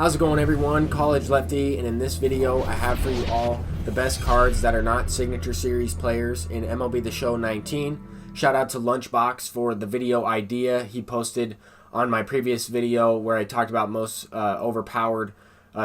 How's it going, everyone? College Lefty, and in this video I have for you all the best cards that are not Signature Series players in MLB The Show 19. Shout out to Lunchbox for the video idea he posted on my previous video where I talked about most overpowered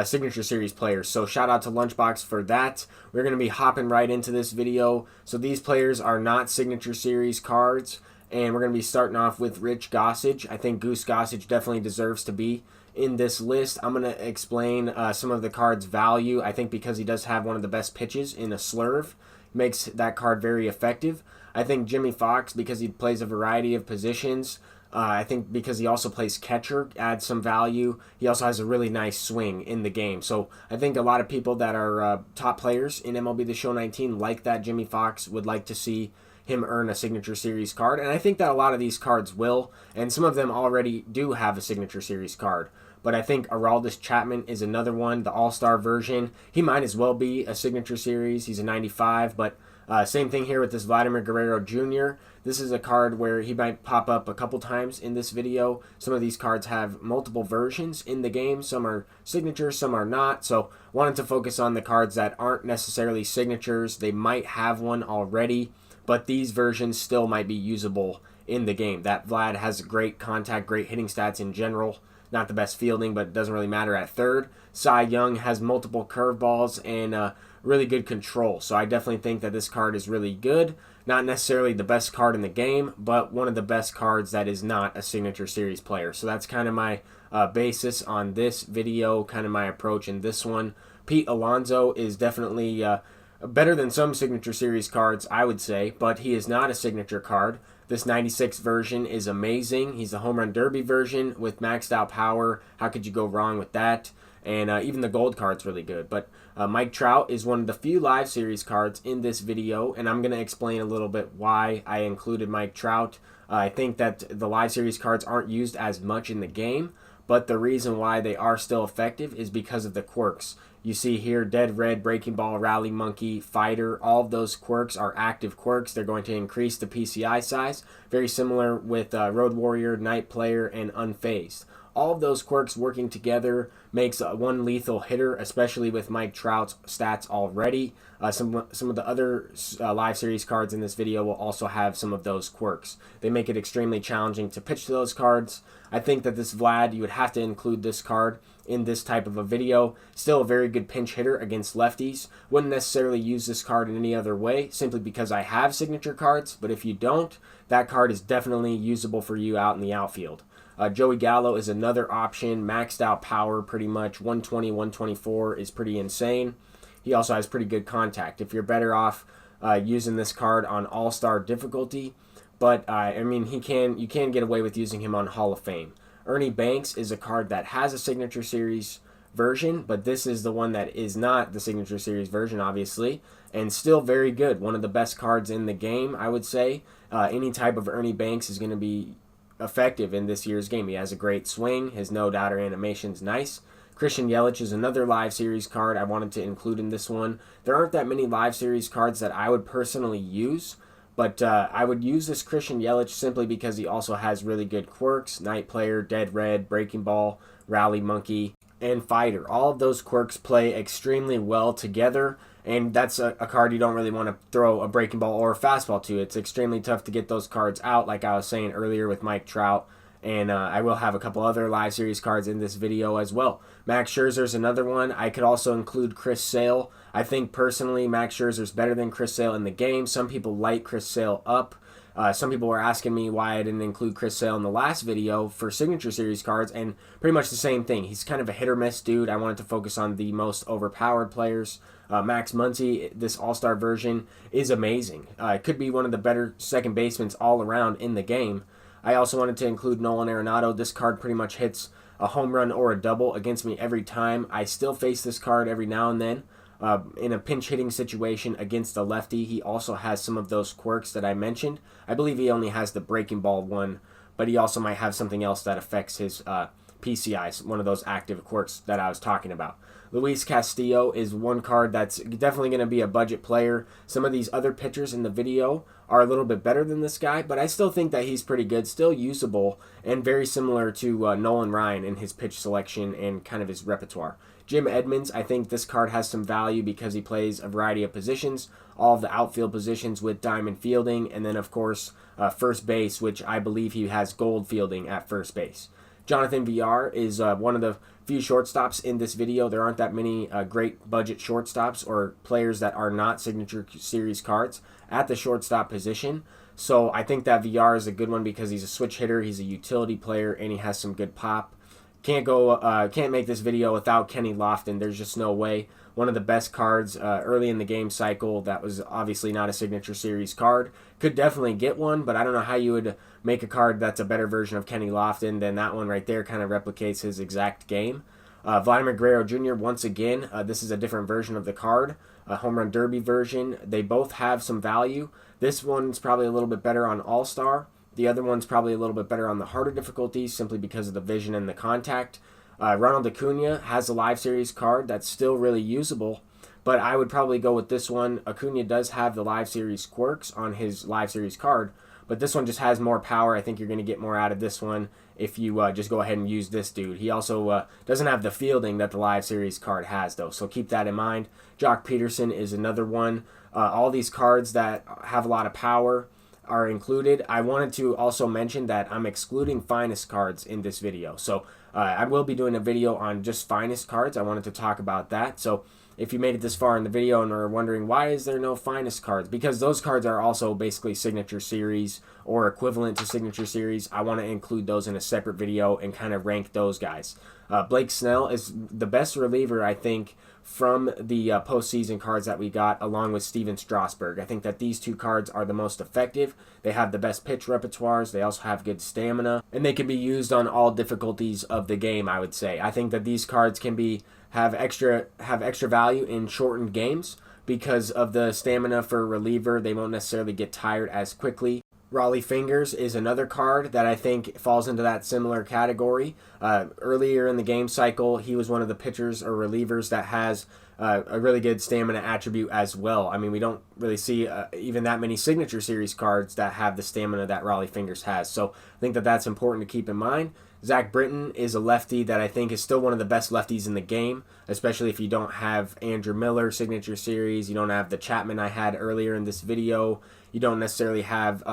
Signature Series players. So shout out to Lunchbox for that. We're going to be hopping right into this video. So these players are not Signature Series cards, and we're going to be starting off with Rich Gossage. I think Gossage definitely deserves to be in this list. I'm going to explain some of the card's value. I think because he does have one of the best pitches in a slurve, makes that card very effective. I think Jimmy Fox, because he plays a variety of positions, I think because he also plays catcher, adds some value. He also has a really nice swing in the game. So I think a lot of people that are top players in MLB The Show 19 like that Jimmy Fox, would like to see him earn a Signature Series card. And I think that a lot of these cards will, and some of them already do have a Signature Series card. But I think Aroldis Chapman is another one, the All-Star version. He might as well be a Signature Series. He's a 95, but same thing here with this Vladimir Guerrero Jr. This is a card where he might pop up a couple times in this video. Some of these cards have multiple versions in the game. Some are signatures, some are not. So wanted to focus on the cards that aren't necessarily signatures. They might have one already, but these versions still might be usable in the game. That Vlad has great contact, great hitting stats in general. Not the best fielding, but it doesn't really matter at third. Cy Young has multiple curveballs and really good control. So I definitely think that this card is really good. Not necessarily the best card in the game, but one of the best cards that is not a Signature Series player. So that's kind of my basis on this video, kind of my approach in this one. Pete Alonso is definitely better than some Signature Series cards, I would say, but he is not a signature card. This 96 version is amazing. He's the Home Run Derby version with maxed out power. How could you go wrong with that? And even the gold card's really good. But Mike Trout is one of the few live series cards in this video, and I'm going to explain a little bit why I included Mike Trout. I think that the live series cards aren't used as much in the game, but the reason why they are still effective is because of the quirks. You see here, Dead Red, Breaking Ball, Rally Monkey, Fighter, all of those quirks are active quirks. They're going to increase the PCI size. Very similar with Road Warrior, Night Player, and Unfazed. All of those quirks working together makes one lethal hitter, especially with Mike Trout's stats already. Some of the other live series cards in this video will also have some of those quirks. They make it extremely challenging to pitch to those cards. I think that this Vlad, you would have to include this card in this type of a video. Still a very good pinch hitter against lefties. Wouldn't necessarily use this card in any other way, simply because I have signature cards, but if you don't, that card is definitely usable for you out in the outfield. Joey Gallo is another option, maxed out power pretty much, 120, 124 is pretty insane. He also has pretty good contact. If you're better off using this card on All-Star difficulty, but I mean, you can get away with using him on Hall of Fame. Ernie Banks is a card that has a Signature Series version, but this is the one that is not the Signature Series version, obviously, and still very good. One of the best cards in the game, I would say. Any type of Ernie Banks is going to be effective in this year's game. He has a great swing. His no-doubter animation's nice. Christian Yelich is another live series card I wanted to include in this one. There aren't that many live series cards that I would personally use, but I would use this Christian Yelich simply because he also has really good quirks. Night Player, Dead Red, Breaking Ball, Rally Monkey, and Fighter. All of those quirks play extremely well together, and that's a card you don't really want to throw a breaking ball or a fastball to. It's extremely tough to get those cards out, like I was saying earlier with Mike Trout. And I will have a couple other live series cards in this video as well. Max Scherzer's another one. I could also include Chris Sale. I think personally Max Scherzer's better than Chris Sale in the game. Some people light Chris Sale up. Some people were asking me why I didn't include Chris Sale in the last video for Signature Series cards, and pretty much the same thing. He's kind of a hit or miss dude. I wanted to focus on the most overpowered players. Max Muncy, this All-Star version, is amazing. It could be one of the better second basemen all around in the game. I also wanted to include Nolan Arenado. This card pretty much hits a home run or a double against me every time. I still face this card every now and then. In a pinch hitting situation against a lefty, he also has some of those quirks that I mentioned. I believe he only has the breaking ball one, but he also might have something else that affects his PCI, one of those active quirks that I was talking about. Luis Castillo is one card that's definitely going to be a budget player. Some of these other pitchers in the video are a little bit better than this guy, but I still think that he's pretty good, still usable, and very similar to Nolan Ryan in his pitch selection and kind of his repertoire. Jim Edmonds, I think this card has some value because he plays a variety of positions, all of the outfield positions with diamond fielding, and then of course first base, which I believe he has gold fielding at first base. Jonathan Villar is one of the few shortstops in this video. There aren't that many great budget shortstops or players that are not signature series cards at the shortstop position. So I think that Villar is a good one because he's a switch hitter, he's a utility player, and he has some good pop. Can't make this video without Kenny Lofton. There's just no way. One of the best cards early in the game cycle that was obviously not a signature series card. Could definitely get one, but I don't know how you would make a card that's a better version of Kenny Lofton than that one right there. Kind of replicates his exact game. Vladimir Guerrero Jr. once again, this is a different version of the card, a home run derby version. They both have some value. This one's probably a little bit better on All-Star. The other one's probably a little bit better on the harder difficulties simply because of the vision and the contact. Ronald Acuna has a live series card that's still really usable, but I would probably go with this one. Acuna does have the live series quirks on his live series card, but this one just has more power. I think you're going to get more out of this one if you just go ahead and use this dude. He also doesn't have the fielding that the live series card has, though, so keep that in mind. Jock Peterson is another one. All these cards that have a lot of power are included. I wanted to also mention that I'm excluding finest cards in this video. So I will be doing a video on just finest cards. I wanted to talk about that. So if you made it this far in the video and are wondering why is there no finest cards, because those cards are also basically signature series or equivalent to signature series. I want to include those in a separate video and kind of rank those guys. Blake Snell is the best reliever, I think, from the postseason cards that we got, along with Steven Strasburg. I think that these two cards are the most effective. They have the best pitch repertoires. They also have good stamina, and they can be used on all difficulties of the game, I would say. I think that these cards can have extra value in shortened games because of the stamina for a reliever. They won't necessarily get tired as quickly. Rowley Fingers is another card that I think falls into that similar category. Earlier in the game cycle, he was one of the pitchers or relievers that has a really good stamina attribute as well. I mean, we don't really see even that many signature series cards that have the stamina that Rowley Fingers has. So I think that that's important to keep in mind. Zach Britton is a lefty that I think is still one of the best lefties in the game, especially if you don't have Andrew Miller signature series, you don't have the Chapman I had earlier in this video, you don't necessarily have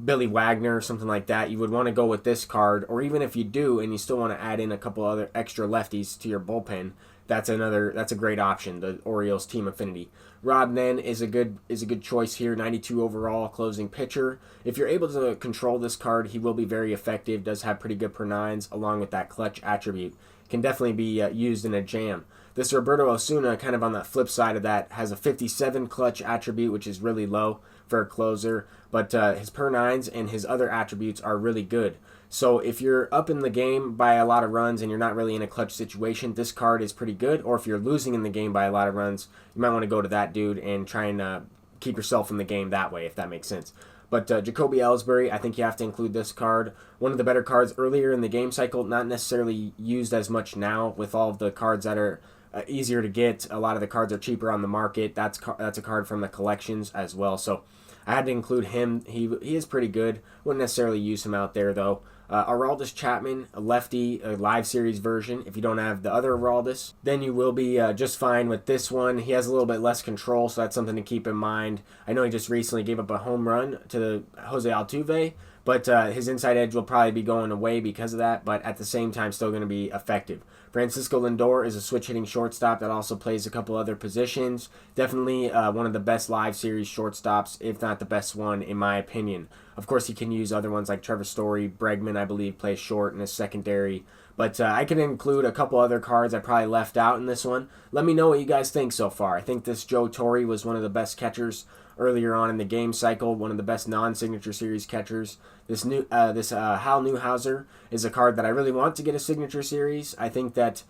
Billy Wagner or something like that. You would want to go with this card, or even if you do and you still want to add in a couple other extra lefties to your bullpen, that's a great option, the Orioles team affinity. Rob Nen is a good choice here, 92 overall closing pitcher. If you're able to control this card, he will be very effective, does have pretty good per nines along with that clutch attribute. Can definitely be used in a jam. This Roberto Osuna, kind of on the flip side of that, has a 57 clutch attribute, which is really low for a closer, but his per nines and his other attributes are really good. So if you're up in the game by a lot of runs and you're not really in a clutch situation, this card is pretty good. Or if you're losing in the game by a lot of runs, you might want to go to that dude and try and keep yourself in the game that way, if that makes sense. But Jacoby Ellsbury, I think you have to include this card. One of the better cards earlier in the game cycle, not necessarily used as much now with all of the cards that are easier to get. A lot of the cards are cheaper on the market. That's a card from the collections as well. So I had to include him. He is pretty good. Wouldn't necessarily use him out there, though. Aroldis Chapman, a lefty, a live series version. If you don't have the other Aroldis, then you will be just fine with this one. He has a little bit less control, so that's something to keep in mind. I know he just recently gave up a home run to Jose Altuve, but his inside edge will probably be going away because of that, but at the same time still going to be effective. Francisco Lindor is a switch-hitting shortstop that also plays a couple other positions. Definitely one of the best live series shortstops, if not the best one, in my opinion. Of course, he can use other ones like Trevor Story. Bregman, I believe, plays short in his secondary. But I can include a couple other cards I probably left out in this one. Let me know what you guys think so far. I think this Joe Torre was one of the best catchers earlier on in the game cycle, one of the best non-signature series catchers. This Hal Newhouser is a card that I really want to get a signature series. I think that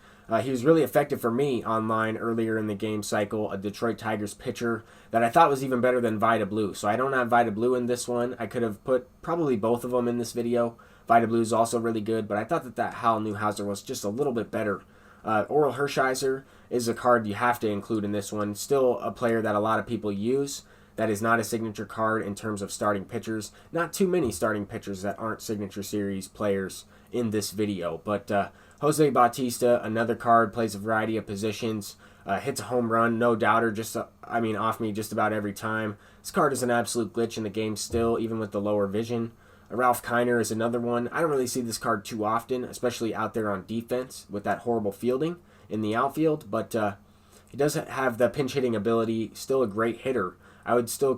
he was really effective for me online earlier in the game cycle, a Detroit Tigers pitcher that I thought was even better than Vida Blue. So I don't have Vida Blue in this one. I could have put probably both of them in this video, Vita Blue is also really good, but I thought that Hal Newhouser was just a little bit better. Oral Hershiser is a card you have to include in this one. Still a player that a lot of people use. That is not a signature card in terms of starting pitchers. Not too many starting pitchers that aren't signature series players in this video. But Jose Bautista, another card, plays a variety of positions. Hits a home run, no doubter, off me just about every time. This card is an absolute glitch in the game still, even with the lower vision. Ralph Kiner is another one. I don't really see this card too often, especially out there on defense with that horrible fielding in the outfield, but he doesn't have the pinch hitting ability. Still a great hitter. I would still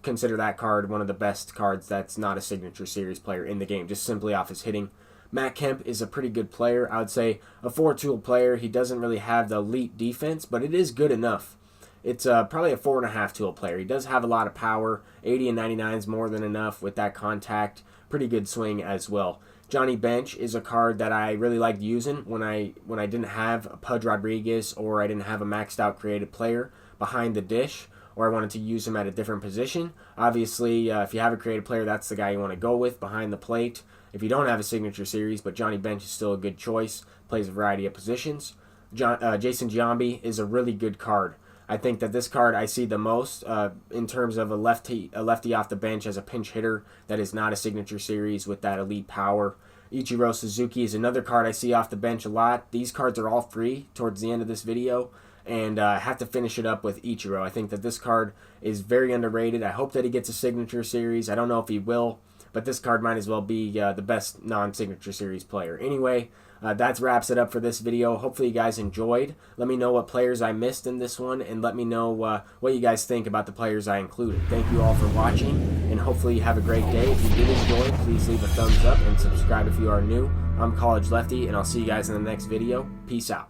consider that card one of the best cards that's not a signature series player in the game, just simply off his hitting. Matt Kemp is a pretty good player. I would say a 4-tool player. He doesn't really have the elite defense, but it is good enough. It's probably a 4.5-tool player. He does have a lot of power. 80 and 99 is more than enough with that contact. Pretty good swing as well. Johnny Bench is a card that I really liked using when I didn't have a Pudge Rodriguez or I didn't have a maxed out creative player behind the dish, or I wanted to use him at a different position. Obviously, if you have a creative player, that's the guy you want to go with behind the plate. If you don't have a signature series, but Johnny Bench is still a good choice, plays a variety of positions. Jason Giambi is a really good card. I think that this card I see the most in terms of a lefty off the bench as a pinch hitter that is not a signature series with that elite power. Ichiro Suzuki is another card I see off the bench a lot. These cards are all free towards the end of this video, and I have to finish it up with Ichiro. I think that this card is very underrated. I hope that he gets a signature series. I don't know if he will, but this card might as well be the best non-signature series player. Anyway, that wraps it up for this video. Hopefully you guys enjoyed. Let me know what players I missed in this one, and let me know what you guys think about the players I included. Thank you all for watching, and hopefully you have a great day. If you did enjoy, please leave a thumbs up and subscribe if you are new. I'm College Lefty, and I'll see you guys in the next video. Peace out.